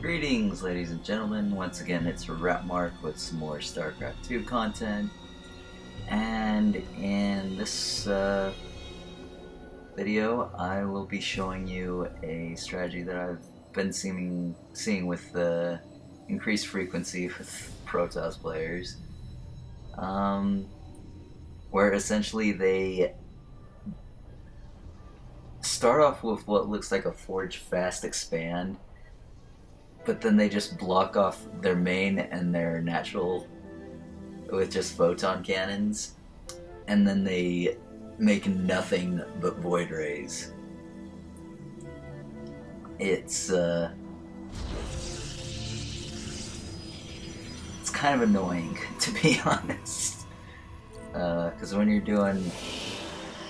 Greetings, ladies and gentlemen. Once again, it's Mark with some more Starcraft2 content. And in this video, I will be showing you a strategy that I've been seeing with the increased frequency with Protoss players. Where essentially they start off with what looks like a forge fast expand, but then they just block off their main and their natural with just photon cannons, and then they make nothing but Voidrays. It's kind of annoying, to be honest, because when you're doing,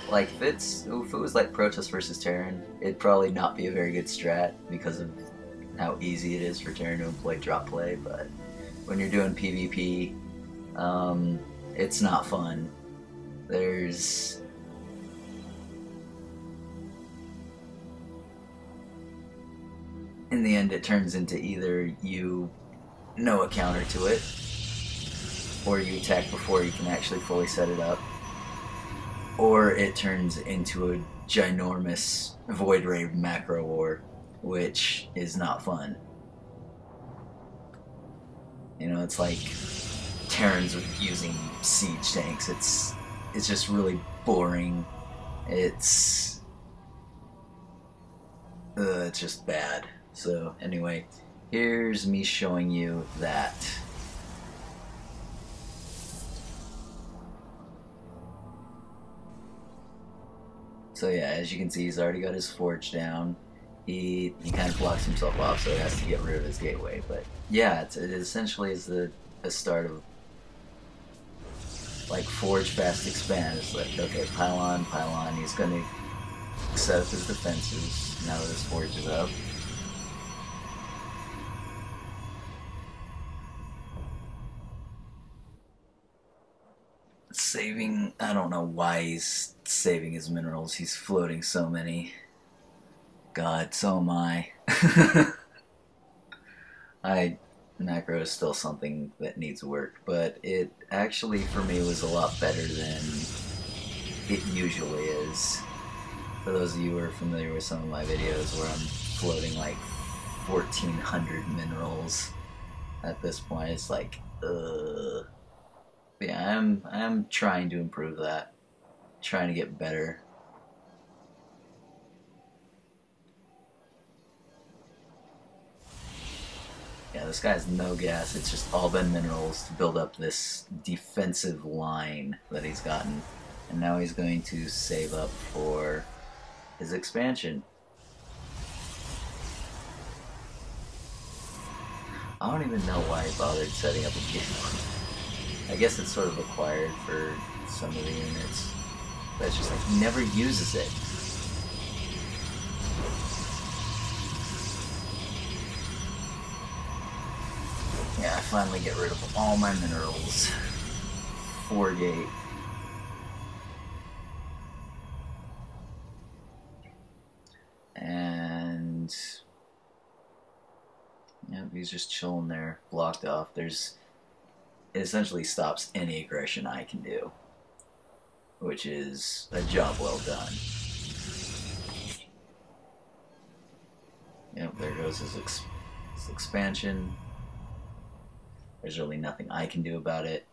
like, if it was like Protoss versus Terran, it'd probably not be a very good strat because of how easy it is for Terran to employ drop play. But when you're doing PvP, it's not fun. In the end, it turns into either you know a counter to it, or you attack before you can actually fully set it up, or it turns into a ginormous Void Ray macro war, which is not fun. You know, it's like Terrans with using siege tanks. It's just really boring. It's just bad. So anyway, here's me showing you that. So yeah, as you can see, he's already got his forge down. He kind of blocks himself off, so he has to get rid of his gateway. But yeah, it essentially is the start of, like, forge fast expand. It's like, okay, pylon, he's gonna set up his defenses now that his forge is up. Saving, I don't know why he's saving his minerals. He's floating so many. God, so am I. Macro is still something that needs work, but it actually, for me, was a lot better than it usually is. For those of you who are familiar with some of my videos where I'm floating like 1,400 minerals at this point, it's like, yeah, I'm trying to improve that. Trying to get better. Yeah, this guy has no gas. It's just all been minerals to build up this defensive line that he's gotten. And now he's going to save up for his expansion. I don't even know why he bothered setting up a gateway. I guess it's sort of required for some of the units. But it's just like, he never uses it. Yeah, I finally get rid of all my minerals. 4 gate. And yeah, he's just chilling there, blocked off. It essentially stops any aggression I can do, which is a job well done. Yep, there goes his expansion. There's really nothing I can do about it.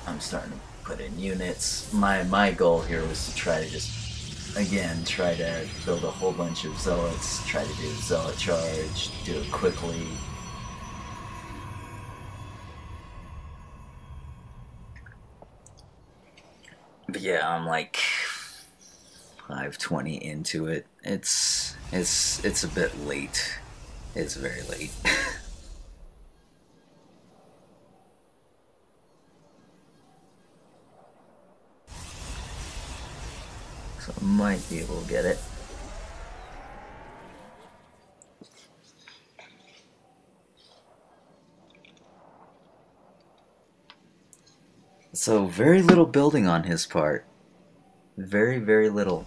I'm starting to put in units. My goal here was to try to just, again, try to build a whole bunch of zealots, try to do zealot charge, do it quickly. But yeah, I'm like 5:20 into it. It's a bit late. It's very late. So I might be able to get it. So very little building on his part. Very, very little.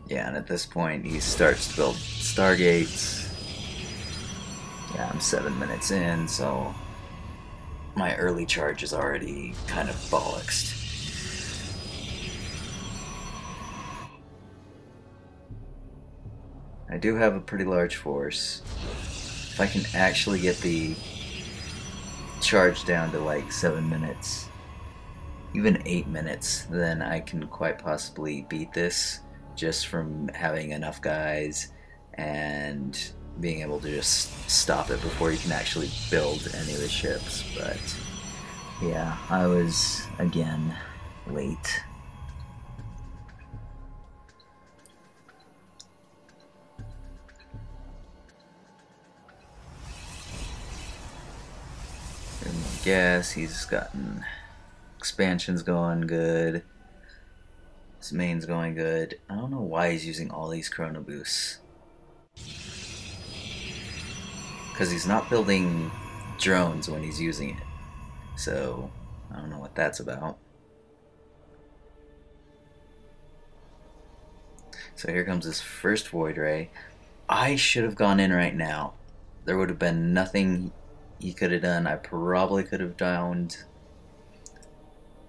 Yeah, and at this point he starts to build stargates. Yeah, I'm 7 minutes in, so my early charge is already kind of bollocksed. I do have a pretty large force. If I can actually get the charge down to like 7 minutes, even 8 minutes, then I can quite possibly beat this just from having enough guys and being able to just stop it before you can actually build any of the ships. But yeah, I was again late. And I guess he's gotten expansions going good. His main's going good. I don't know why he's using all these chrono boosts. Because he's not building drones when he's using it. So, I don't know what that's about. So here comes his first Void Ray. I should have gone in right now. There would have been nothing he could have done. I probably could have downed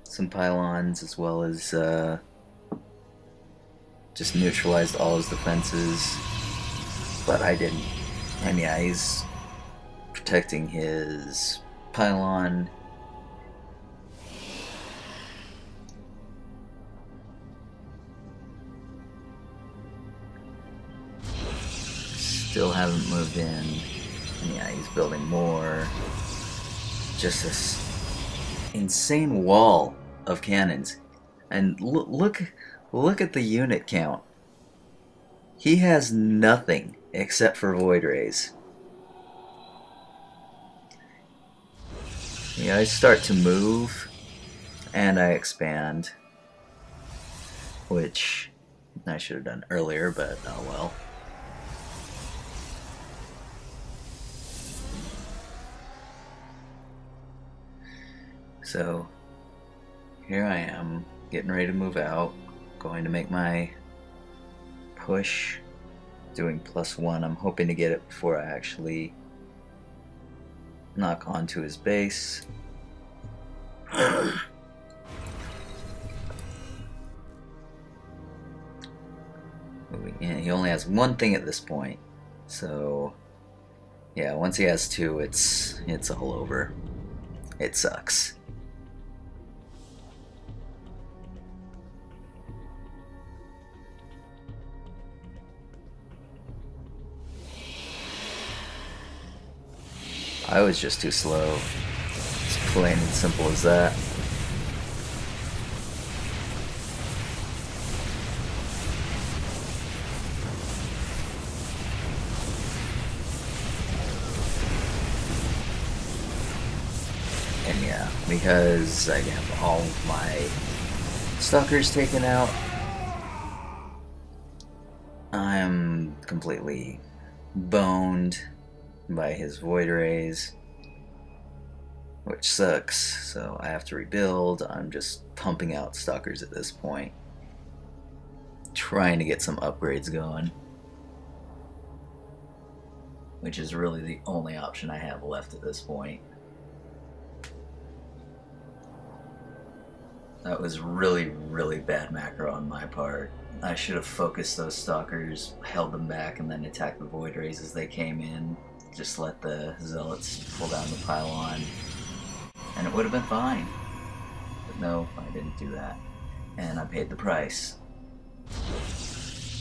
some pylons as well as just neutralized all his defenses. But I didn't. And yeah, he's protecting his pylon. Still haven't moved in. And yeah, he's building more. Just this insane wall of cannons. And look at the unit count. He has nothing except for Voidrays. Yeah, I start to move and I expand, which I should have done earlier, but oh well. So here I am, getting ready to move out, going to make my push, doing +1. I'm hoping to get it before I actually knock onto his base. Moving in. He only has one thing at this point, so yeah, once he has two, it's all over. It sucks. I was just too slow. It's plain and simple as that. And yeah, because I have all of my stalkers taken out, I'm completely boned by his Void Rays, which sucks, so I have to rebuild. I'm just pumping out stalkers at this point, trying to get some upgrades going, which is really the only option I have left at this point. That was really, really bad macro on my part. I should have focused those stalkers, held them back, and then attacked the Void Rays as they came in. Just let the zealots pull down the pylon, and it would have been fine. But no, I didn't do that, and I paid the price.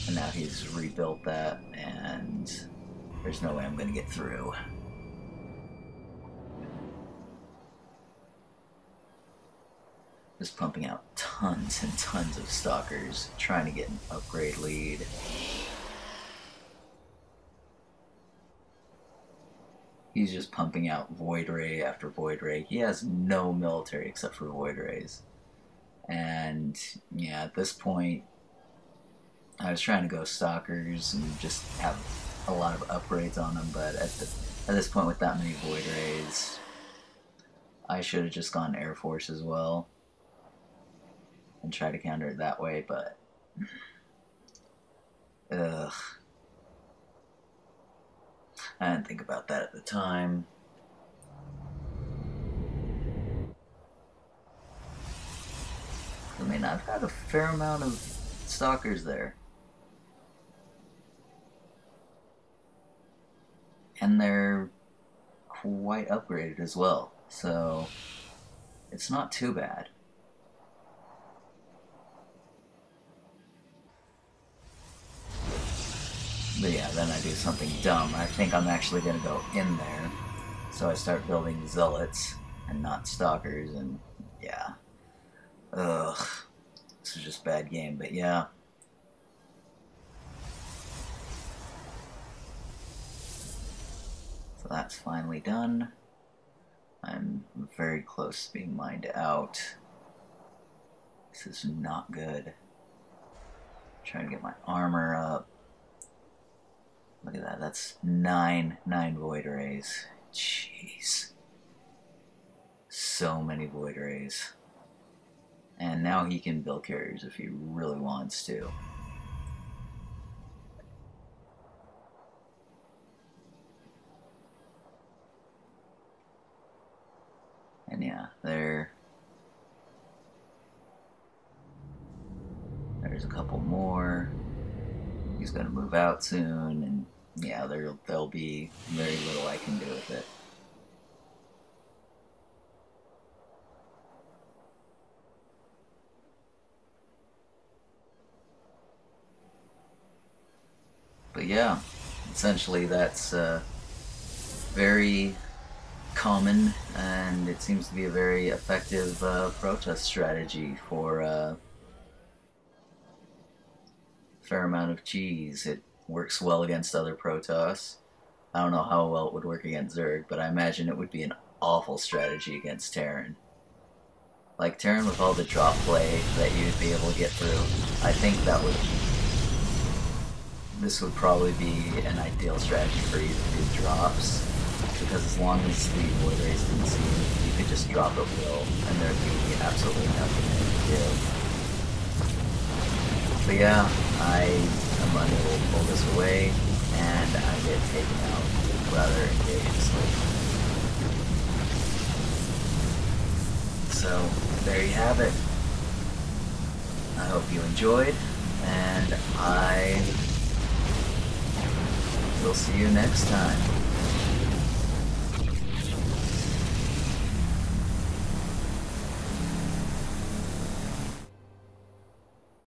And now he's rebuilt that, and there's no way I'm going to get through. Just pumping out tons and tons of stalkers, trying to get an upgrade lead. He's just pumping out Void Ray after Void Ray. He has no military except for Void Rays. And yeah, at this point, I was trying to go Stalkers and just have a lot of upgrades on them, but at this point with that many Void Rays, I should have just gone Air Force as well and try to counter it that way, but ugh. I didn't think about that at the time. I mean, I've got a fair amount of Stalkers there. And they're quite upgraded as well, so it's not too bad. But yeah, then I do something dumb. I think I'm actually going to go in there, so I start building Zealots and not Stalkers, and yeah. Ugh. This is just bad game, but yeah. So that's finally done. I'm very close to being mined out. This is not good. Trying to get my armor up. Look at that, that's nine Void Rays. Jeez. So many Void Rays. And now he can build carriers if he really wants to. And yeah, there's a couple more. He's gonna move out soon, and yeah, there'll be very little I can do with it. But yeah, essentially that's very common, and it seems to be a very effective protest strategy for a fair amount of Gs. It works well against other Protoss. I don't know how well it would work against Zerg, but I imagine it would be an awful strategy against Terran. Like, Terran with all the drop play that you'd be able to get through, I think this would probably be an ideal strategy for you to do drops, because as long as the Void Rays didn't see you, you could just drop at will, and there'd be absolutely nothing you could do. But yeah, I am unable to pull this away, and I get taken out rather engagedly. So, there you have it. I hope you enjoyed, and I will see you next time.